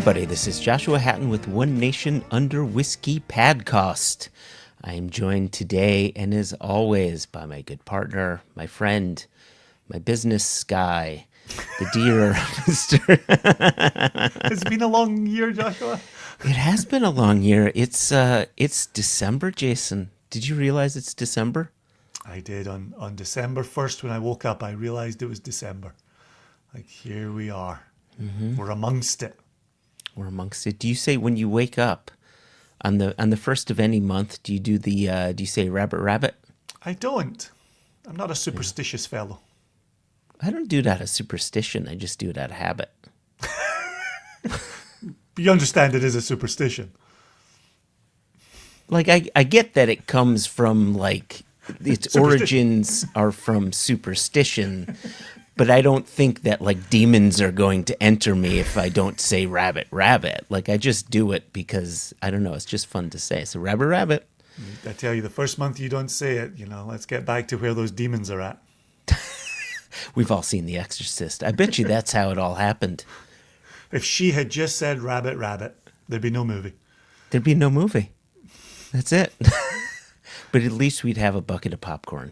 everybody. This is Joshua Hatton with One Nation Under Whiskey Podcast. I am joined today, and as always, by my good partner, my friend, my business guy, the dear Mr. It's been a long year, Joshua. It has been a long year. It's December, Jason. Did you realize it's December? I did. On December 1st, when I woke up, I realized it was December. Like, here we are. Mm-hmm. We're amongst it. We're amongst it. Do you say when you wake up on the first of any month? Do you do do you say rabbit rabbit? I don't. I'm not a superstitious fellow. I don't do it out of superstition. I just do it out of habit. But you understand it is a superstition. Like I get that it comes from like its origins are from superstition. But I don't think that like demons are going to enter me if I don't say rabbit, rabbit. Like I just do it because I don't know. It's just fun to say. So rabbit, rabbit. I tell you, the first month you don't say it, let's get back to where those demons are at. We've all seen The Exorcist. I bet you that's how it all happened. If she had just said rabbit, rabbit, there'd be no movie. There'd be no movie. That's it. But at least we'd have a bucket of popcorn.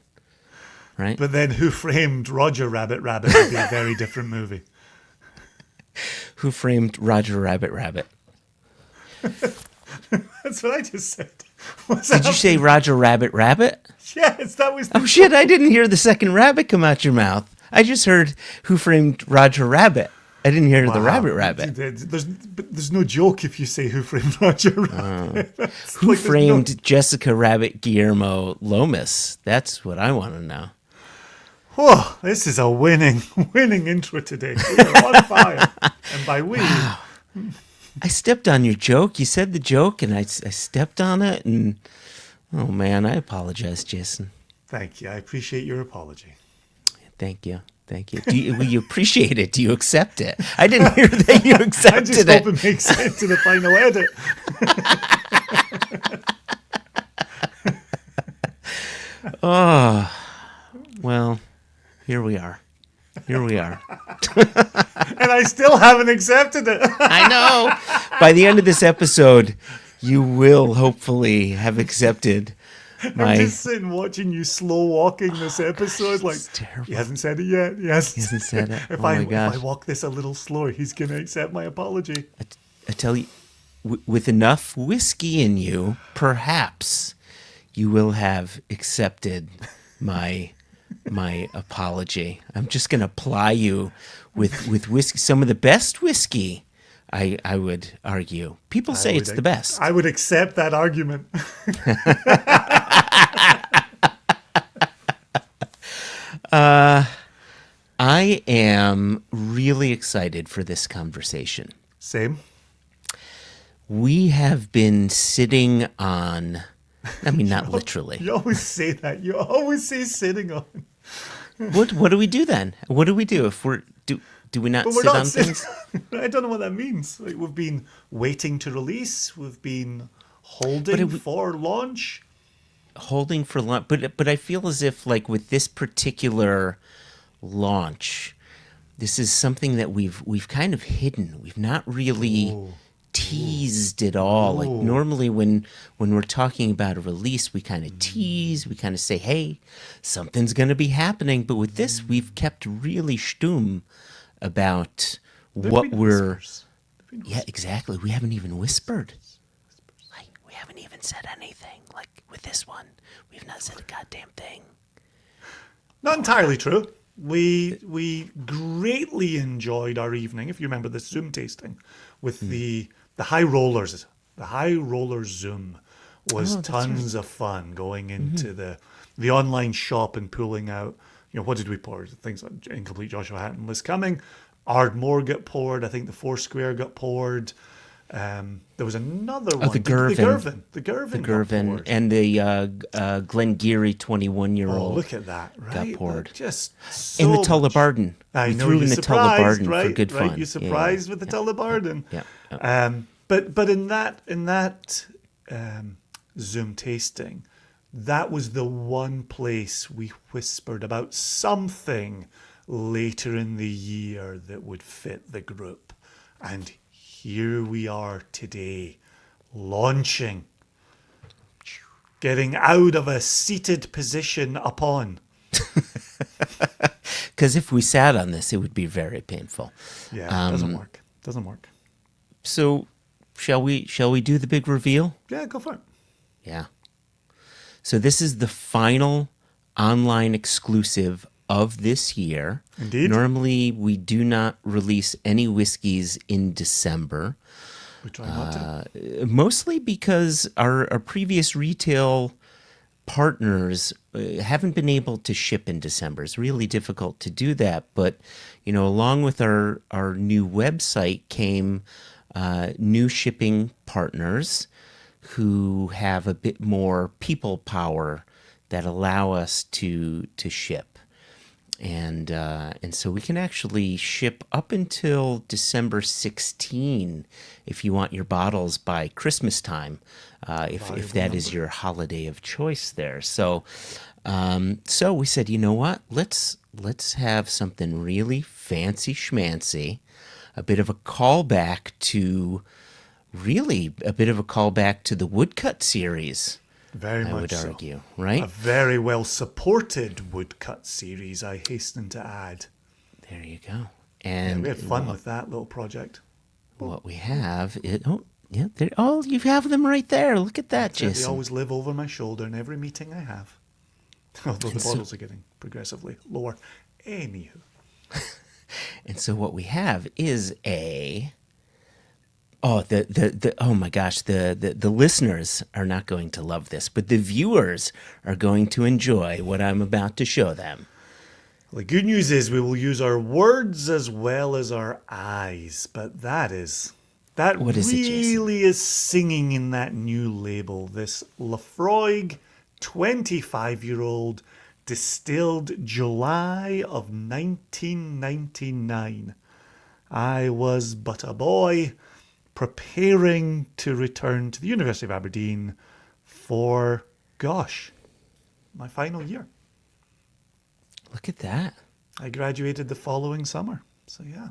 Right? But then Who Framed Roger Rabbit Rabbit would be a very different movie. Who Framed Roger Rabbit Rabbit? That's what I just said. Did you say Roger Rabbit Rabbit? Yes, that was... Oh shit, I didn't hear the second rabbit come out your mouth. I just heard Who Framed Roger Rabbit. I didn't hear the rabbit rabbit. There's no joke if you say Who Framed Roger Rabbit. Who framed Jessica Rabbit Guillermo Lomas? That's what I want to know. Oh, this is a winning intro today. We're on fire. And by we... Wow. I stepped on your joke. You said the joke, and I stepped on it, and... Oh, man, I apologize, Jason. Thank you. I appreciate your apology. Thank you. Thank you. Will you appreciate it? Do you accept it? I didn't hear that you accepted it. I just hope it makes it to the final edit. Oh, well... Here we are. And I still haven't accepted it. I know. By the end of this episode, you will hopefully have accepted my... I'm just sitting watching you slow walking this episode. Like, terrible. He hasn't said it yet. He hasn't said it. If my gosh. If I walk this a little slower, he's going to accept my apology. I tell you, with enough whiskey in you, perhaps you will have accepted my apology. I'm just going to ply you with whiskey, some of the best whiskey, I would argue. People say it's the best. I would accept that argument. I am really excited for this conversation. Same. We have been sitting on... I mean, not literally. You always say that. You always say sitting on. What do we do then? What do we do if do we not sit on things? I don't know what that means. Like, we've been waiting to release. We've been holding for launch. Holding for launch, but I feel as if like with this particular launch, this is something that we've kind of hidden. We've not really teased it all. Like normally when we're talking about a release, we kind of tease, we kind of say, hey, something's going to be happening. But with this, we've kept really stum about what we're... Yeah, exactly. We haven't even whispered. Like, we haven't even said anything. Like with this one, we've not said a goddamn thing. Not entirely true. We greatly enjoyed our evening, if you remember the Zoom tasting, with the High Rollers. The High Rollers Zoom was tons of fun going into the online shop and pulling out, what did we pour? Things like Incomplete Joshua Hatton List Coming. Ardmore got poured. I think the Foursquare got poured. There was another one. The Girvan. The Girvan and the Glengarry 21-year-old. Oh, look at that. Right? Got poured. Just so in the Tullibardine. I know, threw in the Tullibardine right? for good fun. You're surprised with the Tullibardine. Yeah. But in that Zoom tasting, that was the one place we whispered about something later in the year that would fit the group. And here we are today, launching, getting out of a seated position upon. Because if we sat on this, it would be very painful. Yeah, it doesn't work. Doesn't work. So shall we do the big reveal? Yeah, go for it. Yeah. So this is the final online exclusive of this year. Indeed. Normally, we do not release any whiskeys in December, We try not to. mostly because our previous retail partners haven't been able to ship in December. It's really difficult to do that. But, along with our new website came new shipping partners who have a bit more people power that allow us to ship. And so we can actually ship up until December 16 if you want your bottles by Christmas time, if that is your holiday of choice there. So we said, you know what? Let's have something really fancy schmancy, a bit of a callback to the Woodcut series. Very I much would so. argue, right? A very well supported woodcut series, I hasten to add. There you go. Yeah, And we had fun with that little project. what we have is you have them right there. Look at that, They Jason. always live over my shoulder in every meeting I have. Although the so- bottles are getting progressively lower. Anywho. And so what we have is oh my gosh, the listeners are not going to love this, but the viewers are going to enjoy what I'm about to show them. Well, the good news is we will use our words as well as our eyes, but What is it, Jason? really is singing in that new label. This Laphroaig 25-year-old distilled July of 1999. I was but a boy preparing to return to the University of Aberdeen for, my final year. Look at that. I graduated the following summer. So yeah,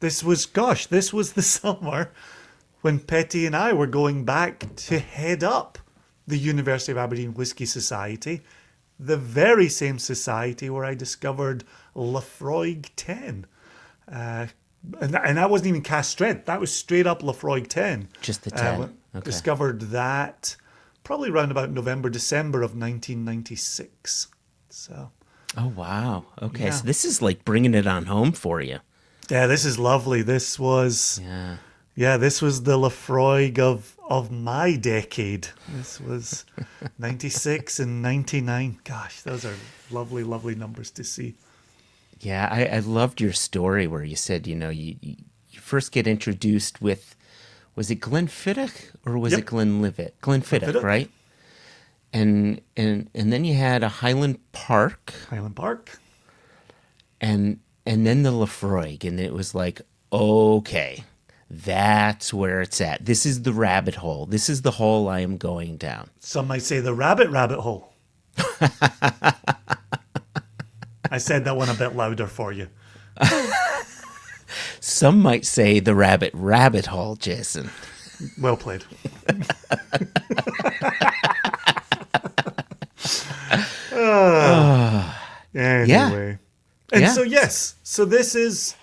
this was the summer when Petty and I were going back to head up the University of Aberdeen Whisky Society, the very same society where I discovered Laphroaig 10. And that wasn't even Cask strength. That was straight up Laphroaig 10. Just the 10. Okay. Discovered that probably around about November, December of 1996. So Oh, wow. Okay, Yeah. so this is like bringing it on home for you. yeah, this is lovely. This was this was the Laphroaig of my decade. This was 96 and 99. Gosh, those are lovely, lovely numbers to see. Yeah, I loved your story where you said, you first get introduced with, was it Glenfiddich or was Yep. it Glenlivet? Glenfiddich, Glenfiddich. right? And then you had a Highland Park Highland Park. and then the Laphroaig, and it was like, okay, that's where it's at. This is the rabbit hole. This is the hole I am going down. Some might say the rabbit hole. I said that one a bit louder for you. Some might say the rabbit hole, Jason. Well played. Anyway. And Yeah. so, yes. So this is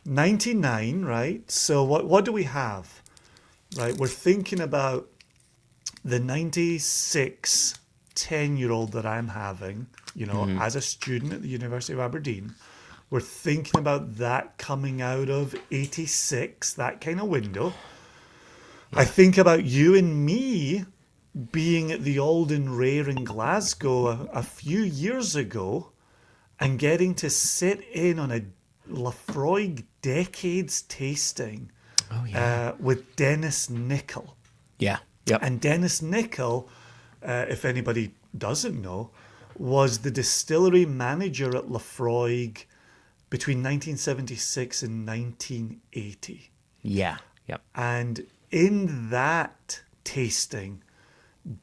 99, right? So what do we have? Right? We're thinking about the 96 10-year-old that I'm having, as a student at the University of Aberdeen. We're thinking about that coming out of 86, that kind of window. I think about you and me being at the Alden Rare in Glasgow a few years ago and getting to sit in on a Laphroaig Decades tasting with Dennis Nicol. Yeah. Yep. And Dennis Nicol, if anybody doesn't know, was the distillery manager at Laphroaig between 1976 and 1980. Yeah. Yep. And in that tasting,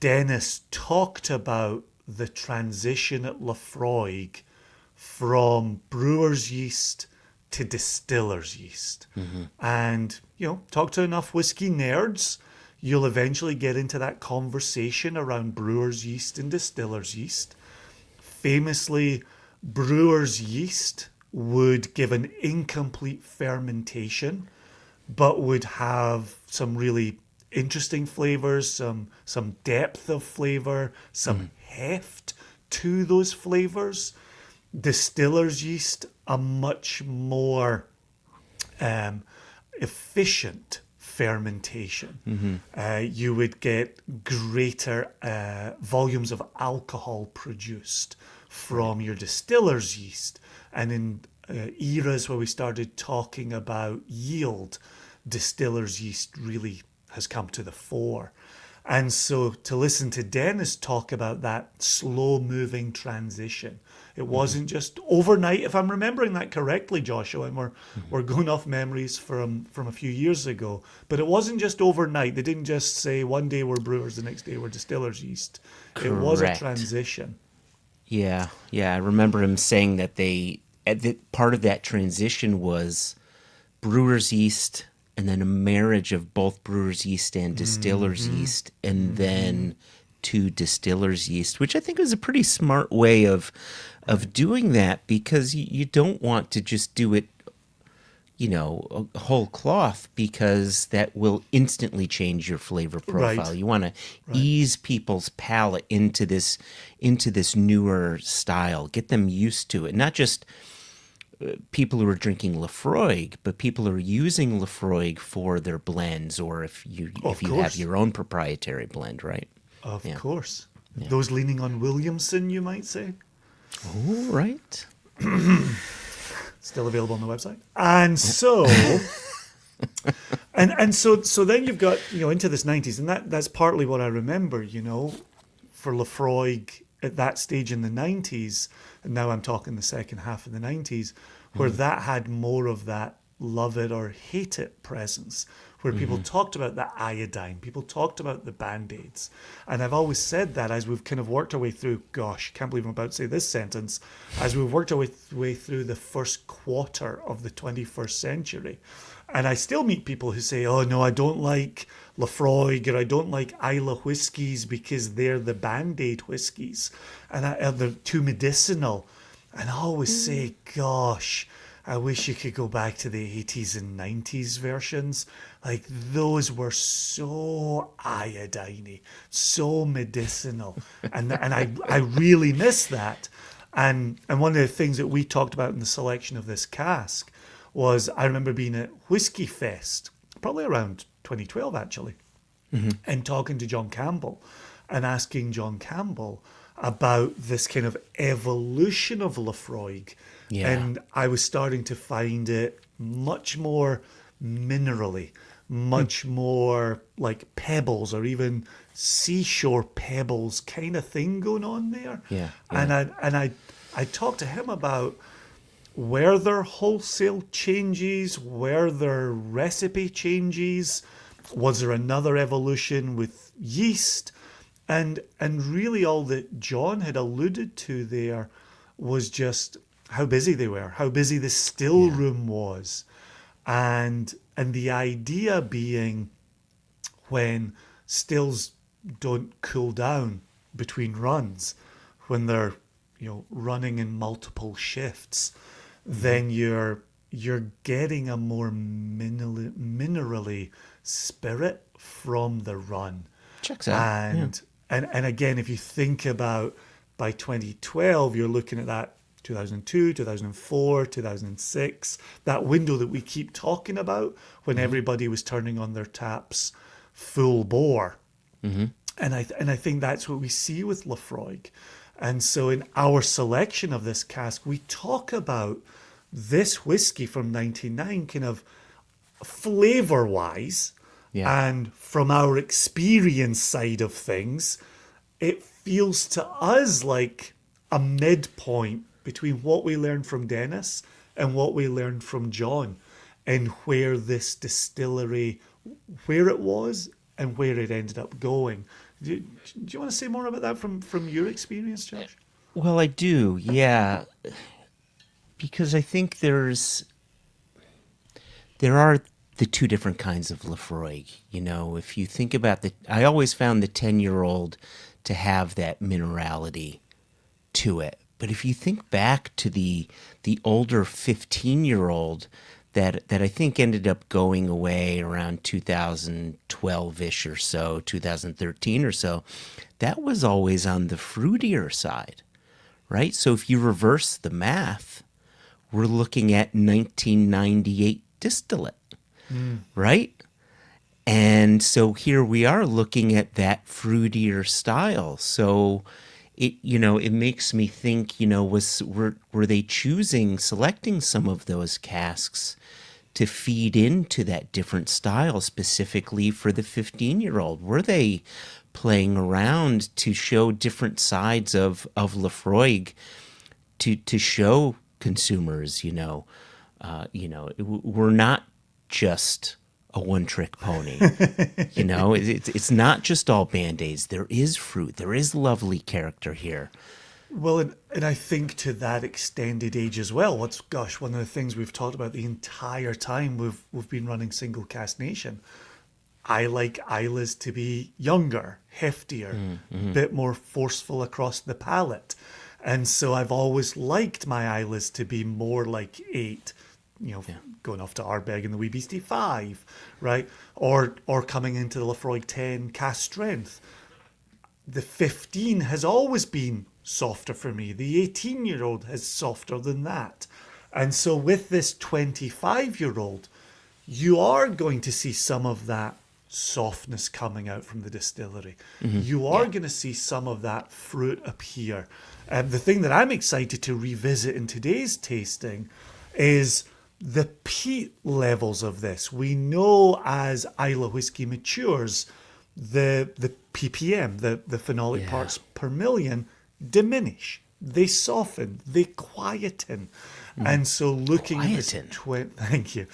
Dennis talked about the transition at Laphroaig from brewer's yeast to distiller's yeast. And, talk to enough whiskey nerds, you'll eventually get into that conversation around brewer's yeast and distiller's yeast. Famously, brewer's yeast would give an incomplete fermentation, but would have some really interesting flavors, some depth of flavor, some heft to those flavors. Distiller's yeast, a much more efficient fermentation. You would get greater volumes of alcohol produced from your distiller's yeast. And in eras where we started talking about yield, distiller's yeast really has come to the fore. And so to listen to Dennis talk about that slow-moving transition, it wasn't just overnight, if I'm remembering that correctly, Joshua, and we're going off memories from a few years ago, but it wasn't just overnight. They didn't just say one day we're brewers, the next day we're distiller's yeast. It was a Correct. transition. Yeah. I remember him saying that part of that transition was brewer's yeast, and then a marriage of both brewer's yeast and distiller's yeast, and then to distiller's yeast, which I think is a pretty smart way of doing that, because you don't want to just do it, a whole cloth, because that will instantly change your flavor profile. Right. You want to ease people's palate into this newer style, get them used to it, not just people who are drinking Laphroaig, but people who are using Laphroaig for their blends, or if you have your own proprietary blend, right? Of course. Yeah. Those leaning on Williamson, you might say. Oh, right. Still available on the website. And so and so then you've got, into this 90s, and that's partly what I remember, for Laphroaig at that stage in the 90s, and now I'm talking the second half of the 90s, where that had more of that love it or hate it presence, where people talked about the iodine, people talked about the Band-Aids. And I've always said that as we've kind of worked our way through, gosh, can't believe I'm about to say this sentence, as we've worked our way through the first quarter of the 21st century. And I still meet people who say, oh no, I don't like Laphroaig, or I don't like Islay whiskies because they're the Band-Aid whiskies, and they're too medicinal. And I always say, gosh, I wish you could go back to the 80s and 90s versions. Like, those were so iodine-y, so medicinal. and I really miss that. And one of the things that we talked about in the selection of this cask was, I remember being at Whiskey Fest, probably around 2012 actually, and talking to John Campbell and asking John Campbell about this kind of evolution of Laphroaig. Yeah. And I was starting to find it much more minerally, much more like pebbles, or even seashore pebbles kind of thing going on there. Yeah. And I talked to him about, were there wholesale changes? Were there recipe changes? Was there another evolution with yeast? And really all that John had alluded to there was just how busy they were, how busy the still room was. And the idea being, when stills don't cool down between runs, when they're running in multiple shifts, then you're getting a more minerally spirit from the run. Checks out. And again, if you think about, by 2012, you're looking at that 2002, 2004, 2006, that window that we keep talking about, when everybody was turning on their taps full bore. And I think that's what we see with Laphroaig. And so in our selection of this cask, we talk about this whiskey from 99 kind of flavor-wise, and from our experience side of things, it feels to us like a midpoint between what we learned from Dennis and what we learned from John, and where this distillery, where it was and where it ended up going. Do you want to say more about that from your experience, Josh? Well, I do, yeah. Because I think there's there are the two different kinds of Laphroaig. You know, if you think about I always found the 10-year-old to have that minerality to it. But if you think back to the older 15-year-old that I think ended up going away around 2012-ish or so, 2013 or so, that was always on the fruitier side, right? So if you reverse the math, we're looking at 1998 distillate, right? And so here we are looking at that fruitier style. So it makes me think, were they selecting some of those casks to feed into that different style specifically for the 15-year-old? Were they playing around to show different sides of Laphroaig to show consumers, we're not just a one-trick pony. It's not just all Band-Aids. There is fruit. There is lovely character here. Well, and I think to that extended age as well. One of the things we've talked about the entire time we've been running Single Cask Nation. I like Islas to be younger, heftier, a bit more forceful across the palate. And so I've always liked my Islas to be more like 8, going off to Ardbeg and the Wee Beastie 5, right? Or coming into the Laphroaig 10 Cask Strength. The 15 has always been softer for me. The 18-year-old is softer than that. And so with this 25-year-old, you are going to see some of that softness coming out from the distillery. You are going to see some of that fruit appear. The thing that I'm excited to revisit in today's tasting is the peat levels of this. We know as Isla whiskey matures, the ppm, the phenolic parts per million, diminish. They soften. They quieten. And so looking at this thank you.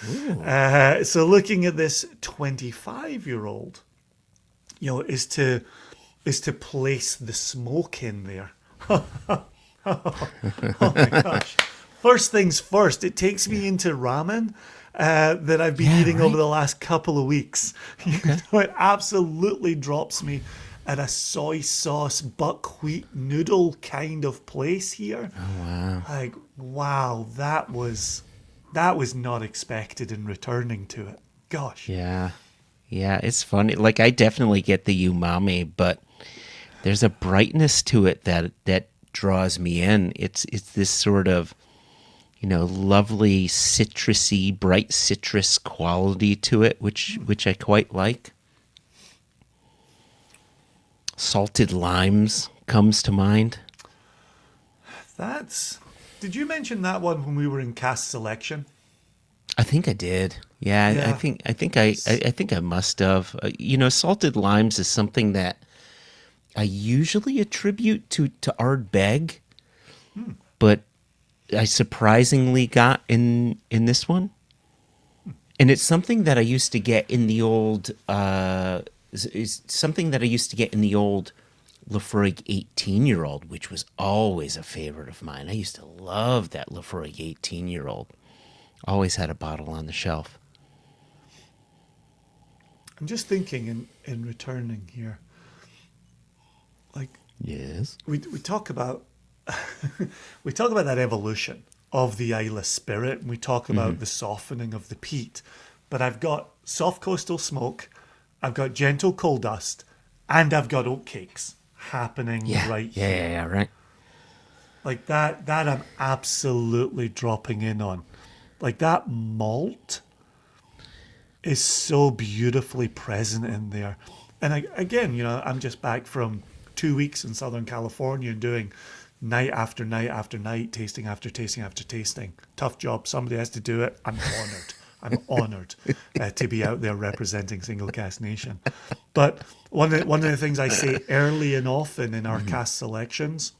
So looking at this 25-year-old, is to place the smoke in there. Oh my gosh. First things first, it takes me into ramen that I've been eating over the last couple of weeks. Okay. It absolutely drops me at a soy sauce buckwheat noodle kind of place here. Oh, wow. Like, wow, that was not expected in returning to it. Gosh. Yeah. Yeah, it's funny. Like, I definitely get the umami, but there's a brightness to it that draws me in. It's this sort of, lovely citrusy, bright citrus quality to it, which I quite like. Salted limes comes to mind. Did you mention that one when we were in Cask Selection? I think I did. Yeah. I think I must have. Salted limes is something that I usually attribute to Ardbeg, but I surprisingly got in this one, and it's something that I used to get in the old. Is something that I used to get in the old Laphroaig 18-year-old, which was always a favorite of mine. I used to love that Laphroaig 18-year-old. Always had a bottle on the shelf. I'm just thinking in returning here. Like, yes, we talk about we talk about that evolution of the Isla spirit, and we talk about the softening of the peat. But I've got soft coastal smoke, I've got gentle coal dust, and I've got oat cakes happening right here. Yeah, right. Like that I'm absolutely dropping in on. Like that malt is so beautifully present in there. And again, I'm just back from 2 weeks in Southern California and doing night after night after night, tasting after tasting after tasting. Tough job. Somebody has to do it. I'm honored. I'm honored to be out there representing Single Cask Nation. But one of the things I say early and often in our cask selections,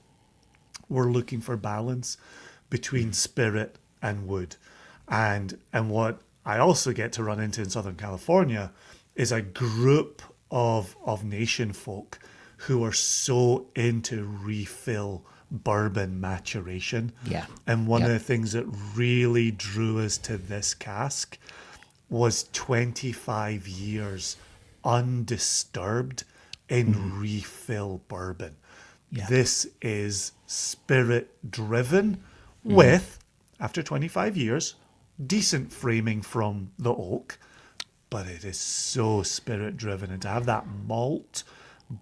we're looking for balance between spirit and wood. And what I also get to run into in Southern California is a group of nation folk who are so into refill bourbon maturation. Yeah. And one of the things that really drew us to this cask was 25 years undisturbed in refill bourbon. Yeah. This is spirit driven with, after 25 years, decent framing from the oak, but it is so spirit driven. And to have that malt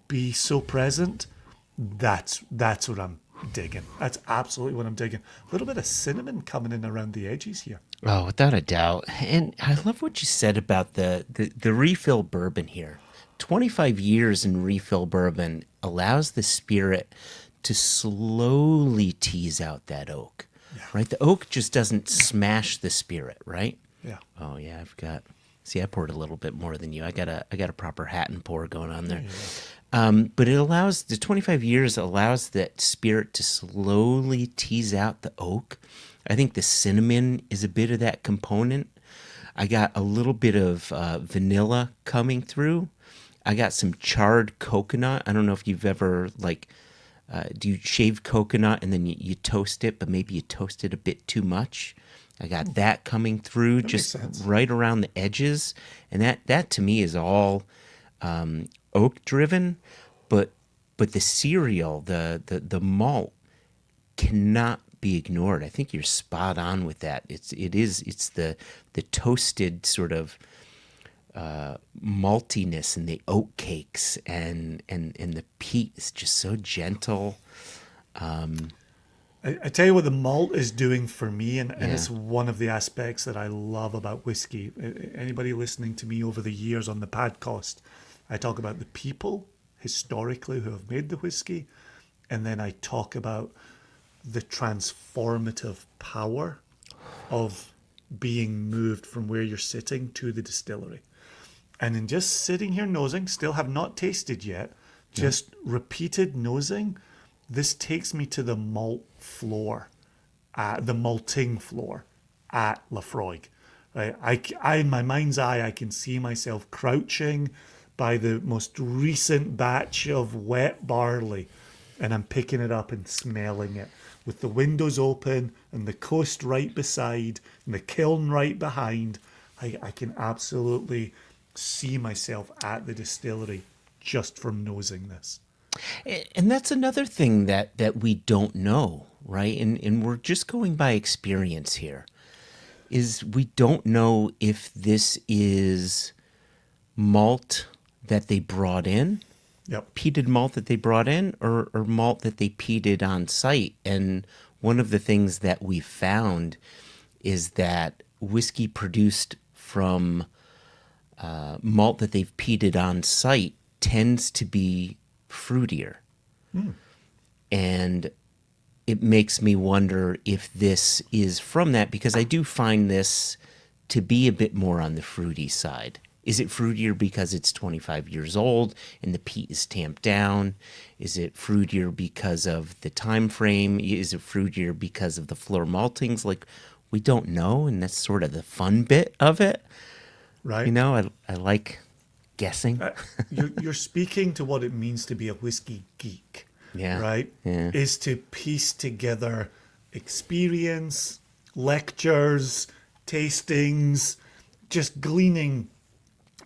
be so present, that's what I'm digging. That's absolutely what I'm digging. A little bit of cinnamon coming in around the edges here. Oh, without a doubt. And I love what you said about the refill bourbon here. 25 years in refill bourbon allows the spirit to slowly tease out that oak, right? The oak just doesn't smash the spirit, right? Yeah. Oh yeah, see, I poured a little bit more than you. I got a proper hat and pour going on there. But it allows, the 25 years allows that spirit to slowly tease out the oak. I think the cinnamon is a bit of that component. I got a little bit of vanilla coming through. I got some charred coconut. I don't know if you've ever, like, do you shave coconut and then you toast it, but maybe you toast it a bit too much? I got that coming through, That just makes sense. right around the edges. And that to me is all oak driven, but the cereal, the malt cannot be ignored. I think you're spot on with that. It's the toasted sort of maltiness and the oat cakes and the peat is just so gentle. I tell you what the malt is doing for me, and Yeah. it's one of the aspects that I love about whiskey. Anybody listening to me over the years on the podcast, I talk about the people historically who have made the whiskey, and then I talk about the transformative power of being moved from where you're sitting to the distillery. And in just sitting here nosing, still have not tasted yet, just repeated nosing, this takes me to the malt floor, the malting floor at Laphroaig. Right? In my mind's eye, I can see myself crouching by the most recent batch of wet barley, and I'm picking it up and smelling it with the windows open and the coast right beside and the kiln right behind. I can absolutely see myself at the distillery just from nosing this. And that's another thing that we don't know, right? And we're just going by experience here. Is we don't know if this is malt that they brought in, Yep. peated malt that they brought in, or malt that they peated on site. And one of the things that we found is that whiskey produced from malt that they've peated on site tends to be fruitier. And it makes me wonder if this is from that, because I do find this to be a bit more on the fruity side. Is it fruitier because it's 25 years old and the peat is tamped down? Is it fruitier because of the time frame? Is it fruitier because of the floor maltings? Like, we don't know, and that's sort of the fun bit of it. Right. You know, I like guessing. You're speaking to what it means to be a whiskey geek. Yeah. Right? Yeah. Is to piece together experience, lectures, tastings, just gleaning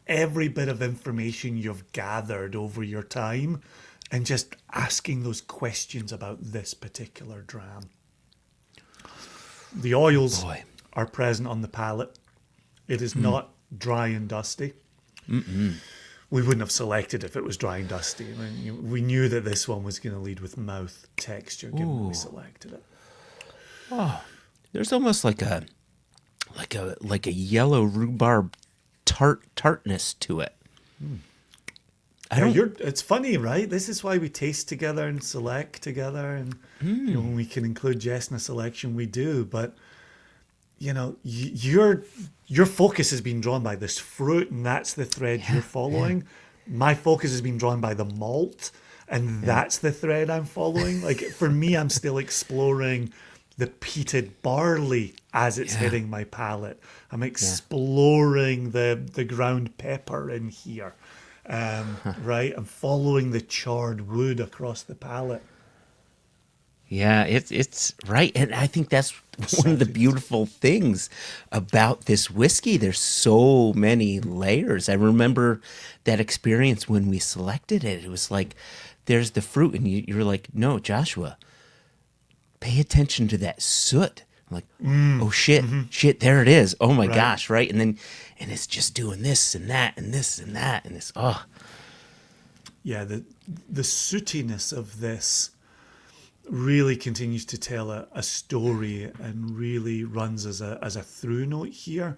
every bit of information you've gathered over your time and just asking those questions about this particular dram. The oils Boy. are present on the palate. It is not dry and dusty. We wouldn't have selected if it was dry and dusty. I mean, we knew that this one was going to lead with mouth texture given that we selected it. There's almost like a yellow rhubarb tartness to it. It's funny, right? This is why we taste together and select together, and when we can include Jess in a selection, we do. But you know, your focus has been drawn by this fruit, and that's the thread you're following. My focus has been drawn by the malt, and that's the thread I'm following. Like for me, I'm still exploring the peated barley as it's hitting my palate. I'm exploring the ground pepper in here. Right? I'm following the charred wood across the palate. Yeah, it's right, and I think that's one of the Saltiness. beautiful things about this whiskey. There's so many layers. I remember that experience when we selected it. It was like, there's the fruit, and you're like, no, Joshua, pay attention to that soot. I'm like, oh shit, shit, there it is. Oh my Right. gosh, right? And then, and it's just doing this and that and this and that, and it's Yeah, the sootiness of this really continues to tell a story and really runs as a through note here.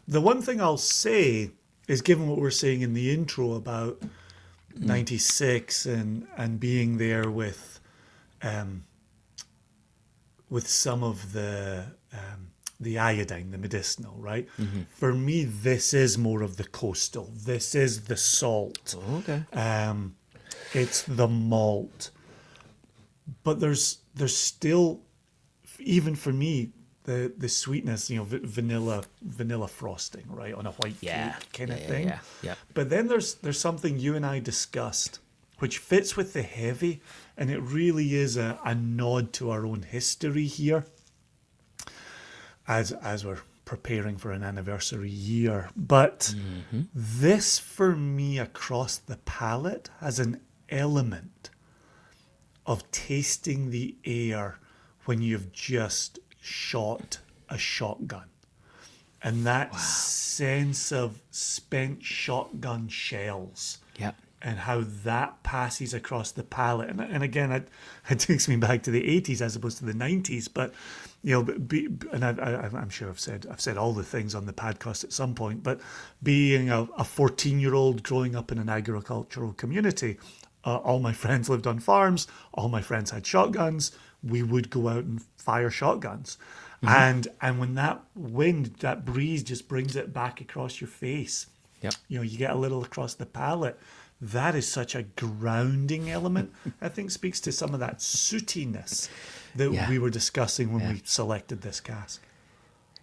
The one thing I'll say is, given what we're saying in the intro about 96 and being there with some of the iodine, the medicinal, right? For me, this is more of the coastal. This is the salt. okay. It's the malt. But there's still, even for me, the sweetness, vanilla frosting, right, on a white Yeah, cake kind of yeah, thing. yeah, yeah. But then there's something you and I discussed, which fits with the heavy, and it really is a nod to our own history here, as we're preparing for an anniversary year. But this, for me, across the palate, has an element of tasting the air when you've just shot a shotgun. And that sense of spent shotgun shells Yeah. and how that passes across the palate. And again, it takes me back to the 80s as opposed to the 90s. But, I'm sure I've said all the things on the podcast at some point, but being a 14-year-old growing up in an agricultural community, all my friends lived on farms. All my friends had shotguns. We would go out and fire shotguns. And when that wind, that breeze just brings it back across your face, Yep. you get a little across the palate. That is such a grounding element. I think speaks to some of that sootiness that Yeah. we were discussing when we selected this cask.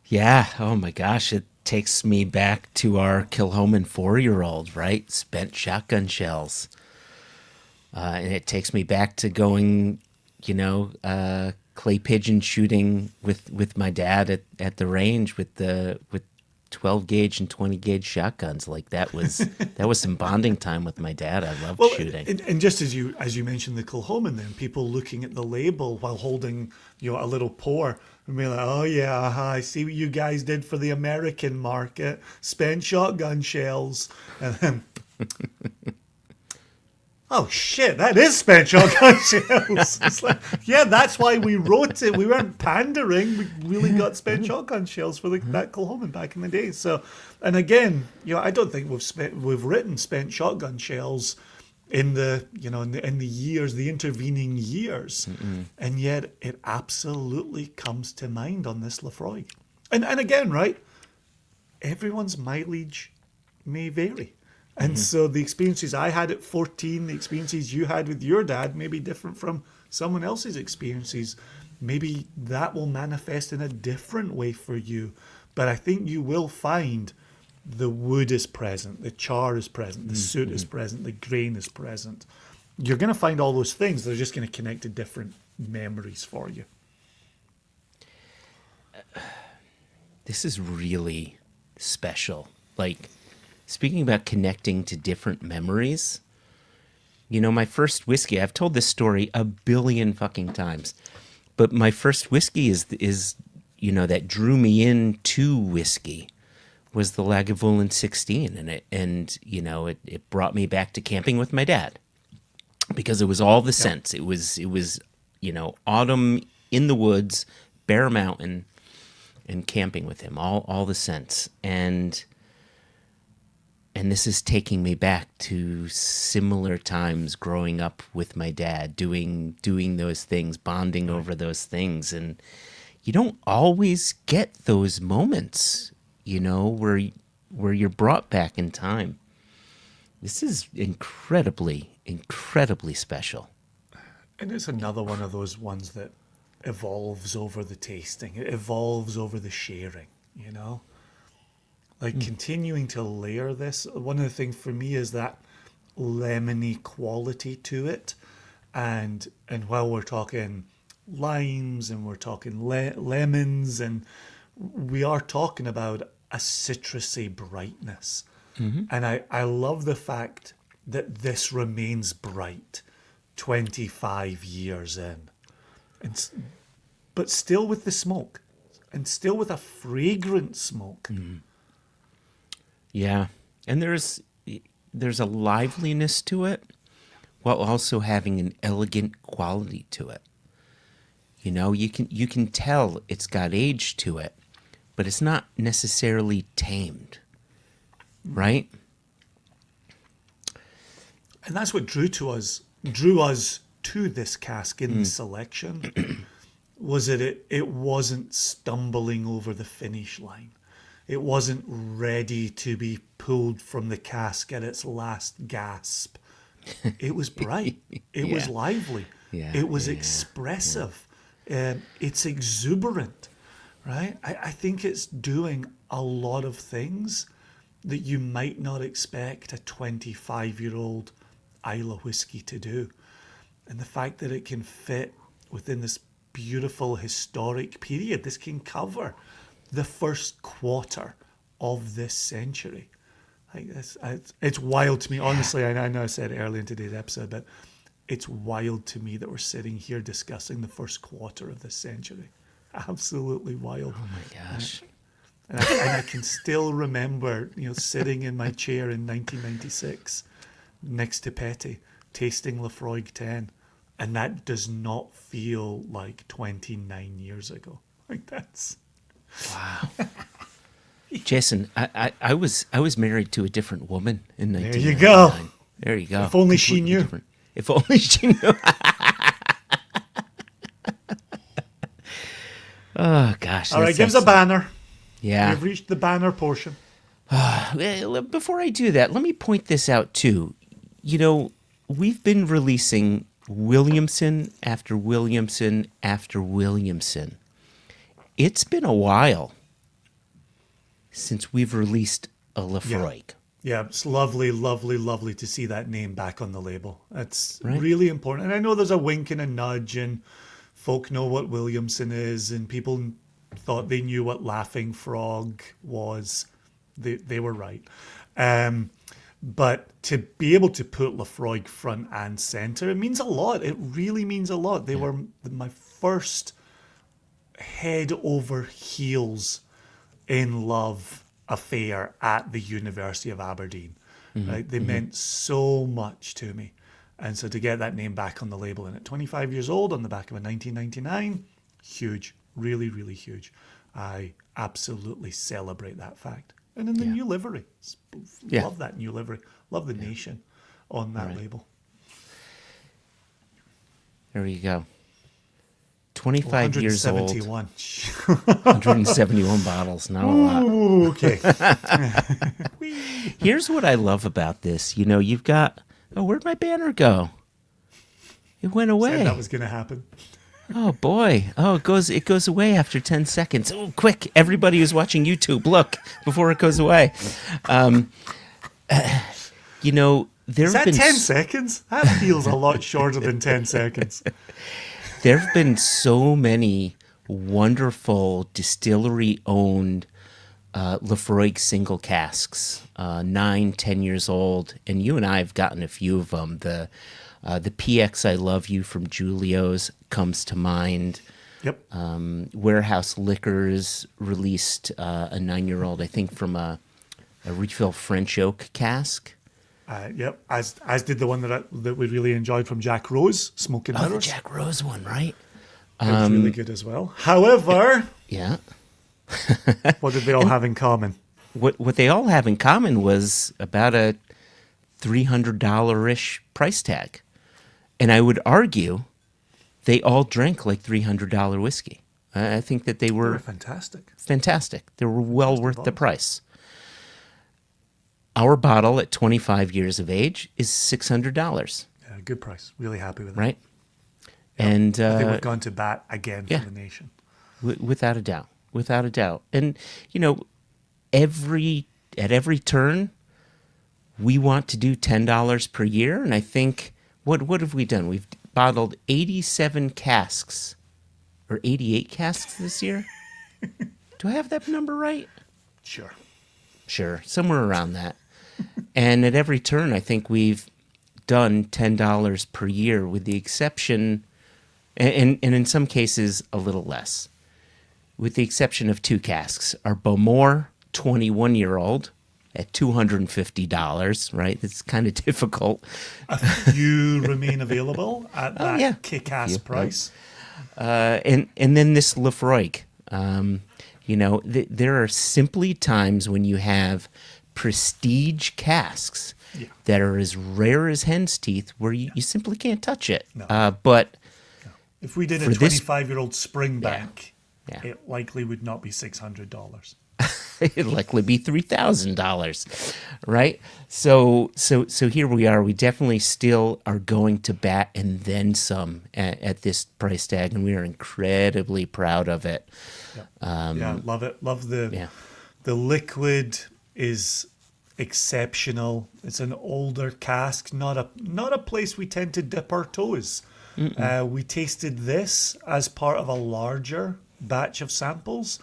Yeah. Oh my gosh. It takes me back to our Kilhoman 4-year-old, right? Spent shotgun shells. And it takes me back to going, clay pigeon shooting with my dad at the range with 12 gauge and 20 gauge shotguns. Like that was some bonding time with my dad. I loved shooting. And just as you mentioned the Kilhoman, then people looking at the label while holding a little pour and be like, oh yeah, I see what you guys did for the American market, spent shotgun shells, and then oh shit, that is spent shotgun shells. It's like, yeah, that's why we wrote it. We weren't pandering. We really got spent shotgun shells for that Kilhoman back in the day. So, and again, I don't think we've written spent shotgun shells in the in the years, the intervening years, and yet it absolutely comes to mind on this Laphroaig. And again, right, everyone's mileage may vary. And so the experiences I had at 14, the experiences you had with your dad may be different from someone else's experiences. Maybe that will manifest in a different way for you. But I think you will find the wood is present, the char is present, the soot is present, the grain is present. You're going to find all those things. They're just going to connect to different memories for you. This is really special. Like, speaking about connecting to different memories, my first whiskey, I've told this story a billion fucking times, but my first whiskey is that drew me into whiskey was the Lagavulin 16, and it brought me back to camping with my dad because it was all the scents. It was autumn in the woods, Bear Mountain, and camping with him, all the scents. And this is taking me back to similar times growing up with my dad, doing those things, bonding over those things. And you don't always get those moments, where you're brought back in time. This is incredibly, incredibly special. And it's another one of those ones that evolves over the tasting. It evolves over the sharing, Like continuing to layer this. One of the things for me is that lemony quality to it. And while we're talking limes, and we're talking lemons, and we are talking about a citrusy brightness. And I love the fact that this remains bright 25 years in. But still with the smoke, and still with a fragrant smoke. Yeah. And there's a liveliness to it while also having an elegant quality to it. You know, you can tell it's got age to it, but it's not necessarily tamed. Right? And that's what drew us to this cask in the selection, was that it wasn't stumbling over the finish line. It wasn't ready to be pulled from the cask at its last gasp. It was bright. It was lively. It was expressive. It's exuberant, right? I think it's doing a lot of things that you might not expect a 25-year-old Islay whiskey to do. And the fact that it can fit within this beautiful historic period, this can cover the first quarter of this century. Like it's wild to me. Honestly, I know I said it earlier in today's episode, but it's wild to me that we're sitting here discussing the first quarter of this century. Absolutely wild. Oh my gosh. And I can still remember, sitting in my chair in 1996 next to Petty, tasting Laphroaig 10, and that does not feel like 29 years ago. Like that's wow. Jason, I was married to a different woman in 1999. There you go. There you go. If only she Completely knew. different. If only she knew. Oh gosh. All right, give us a banner. Yeah. We've reached the banner portion. Before I do that, let me point this out too. We've been releasing Williamson after Williamson after Williamson. It's been a while since we've released a Laphroaig. Yeah, it's lovely, lovely, lovely to see that name back on the label. That's Right. really important. And I know there's a wink and a nudge, and folk know what Williamson is, and people thought they knew what Laughing Frog was. They were right. But to be able to put Laphroaig front and center, it means a lot. It really means a lot. They were my first head over heels in love affair at the University of Aberdeen. Right? They meant so much to me. And so to get that name back on the label, and at 25 years old on the back of a 1999, huge, really, really huge. I absolutely celebrate that fact. And in the new livery, love that new livery, love the nation on that label. There you go. 25 years old. 171. 171 bottles, not a lot. Ooh, okay. Here's what I love about this. You've got... Oh, where'd my banner go? It went away. Said that was going to happen. Oh, boy. Oh, it goes away after 10 seconds. Oh, quick. Everybody who's watching YouTube, look, before it goes away. There Is have that been 10 seconds? That feels a lot shorter than 10 seconds. There have been so many wonderful distillery-owned Laphroaig single casks, 9, 10 years old, and you and I have gotten a few of them. The PX I Love You from Julio's comes to mind. Yep. Warehouse Liquors released a 9-year-old, I think, from a refill French oak cask. Yep. As did the one that we really enjoyed from Jack Rose, Smoking Oh, the Mirrors. Jack Rose one, right? It was really good as well. However, Yeah. what did they all have in common? What they all have in common was about a $300-ish price tag. And I would argue they all drank like $300 whiskey. I think that they were Fantastic. fantastic. They were well worth the price. Our bottle at 25 years of age is $600, Yeah, good price. Really happy with it. right? And I think we've gone to bat again for the nation. without a doubt, without a doubt. And at every turn, we want to do $10 per year. And I think what have we done? We've bottled 87 casks or 88 casks this year. Do I have that number right? Sure. Sure, somewhere around that. And at every turn, I think we've done $10 per year, with the exception, and in some cases, a little less, with the exception of 2 casks. Our Bowmore 21-year-old at $250, right? It's kind of difficult. A few remain available at that kick-ass price. And then this Laphroaig. There are simply times when you have prestige casks that are as rare as hen's teeth, where you simply can't touch it. No. But if we did a 25-year-old Springbank, it likely would not be $600. It'd likely be $3,000, right? So here we are. We definitely still are going to bat and then some at this price tag, and we are incredibly proud of it. Love it. Love the liquid is exceptional. It's an older cask, not a place we tend to dip our toes. We tasted this as part of a larger batch of samples,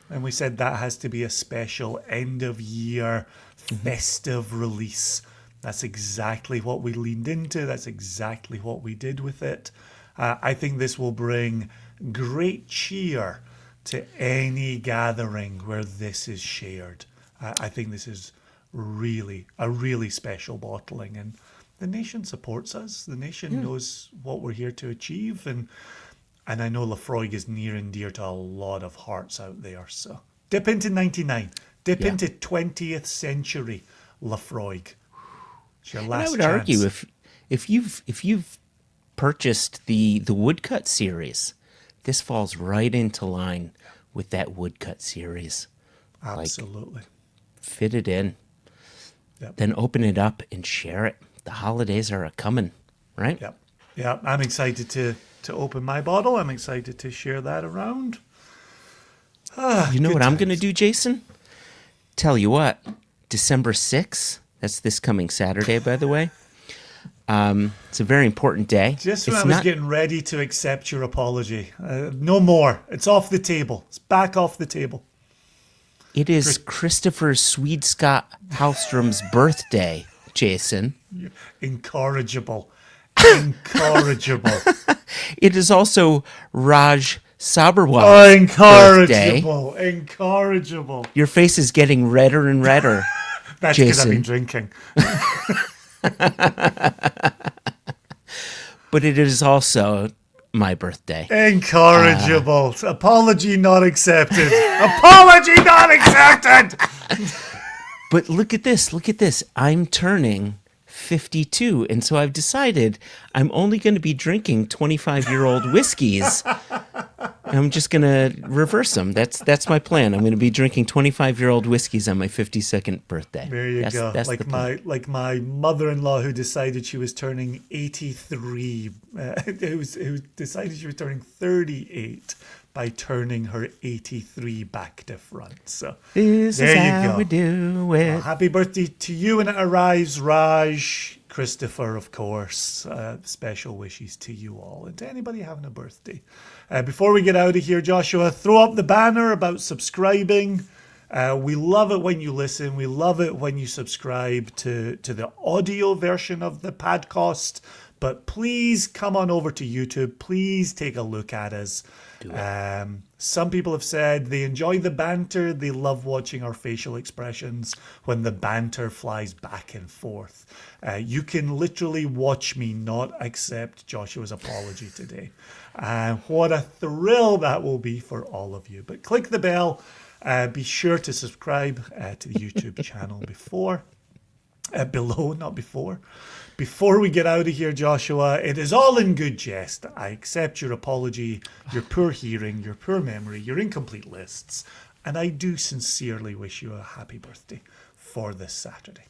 and we said that has to be a special end of year festive release. That's exactly what we leaned into. That's exactly what we did with it. I think this will bring great cheer to any gathering where this is shared. I think this is really a really special bottling, and the nation supports us. The nation knows what we're here to achieve, and I know Laphroaig is near and dear to a lot of hearts out there. So dip into 99. Dip into 20th century Laphroaig. It's your last and I would argue if you've purchased the woodcut series, this falls right into line with that woodcut series. Absolutely. Fit it in. Then open it up and share it. The holidays are a-coming, right? Yeah, I'm excited to open my bottle. I'm excited to share that around. You know what I'm going to do, Jason? Tell you what, December 6th, that's this coming Saturday, by the way. It's a very important day. Just when I was getting ready to accept your apology. No more. It's off the table. It's back off the table. It is Christopher Swede-Scott Hallstrom's birthday, Jason. Incorrigible. Incorrigible. It is also Raj Sabarwal's birthday. Incorrigible. Your face is getting redder and redder, That's because I've been drinking. But it is also my birthday. Incorrigible. Apology not accepted. Apology not accepted. But look at this. I'm turning 52, and so I've decided I'm only going to be drinking 25-year-old whiskeys. I'm just going to reverse them. That's my plan. I'm going to be drinking 25-year-old whiskeys on my 52nd birthday. There you go. That's like my mother-in-law who decided she was turning 83. Who decided she was turning 38 by turning her 83 back to front. So this there is you how go. we do it. Well, happy birthday to you when it arrives, Raj. Christopher, of course. Special wishes to you all and to anybody having a birthday. Before we get out of here, Joshua, throw up the banner about subscribing. We love it when you listen. We love it when you subscribe to the audio version of the podcast. But please come on over to YouTube. Please take a look at us. Some people have said they enjoy the banter. They love watching our facial expressions when the banter flies back and forth. You can literally watch me not accept Joshua's apology today. What a thrill that will be for all of you. But click the bell. Be sure to subscribe to the YouTube channel below, not before. Before we get out of here, Joshua, it is all in good jest. I accept your apology, your poor hearing, your poor memory, your incomplete lists, and I do sincerely wish you a happy birthday for this Saturday.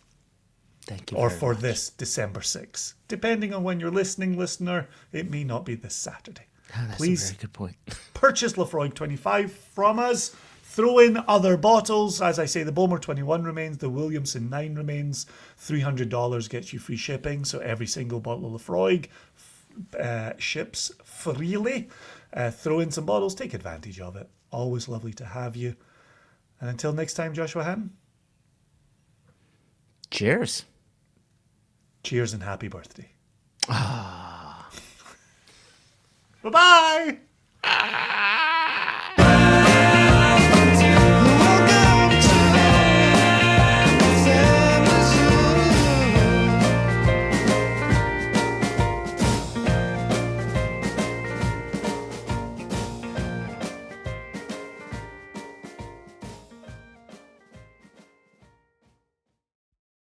Thank you. Or for this December 6th. Depending on when you're listening, listener, it may not be this Saturday. That's Please a very good point. purchase Laphroaig 25 from us. Throw in other bottles. As I say, the Bowmore 21 remains, the Williamson 9 remains. $300 gets you free shipping, so every single bottle of Laphroaig ships freely. throw in some bottles, take advantage of it. Always lovely to have you. And until next time, Joshua Ham, Cheers. cheers and happy birthday. Bye-bye.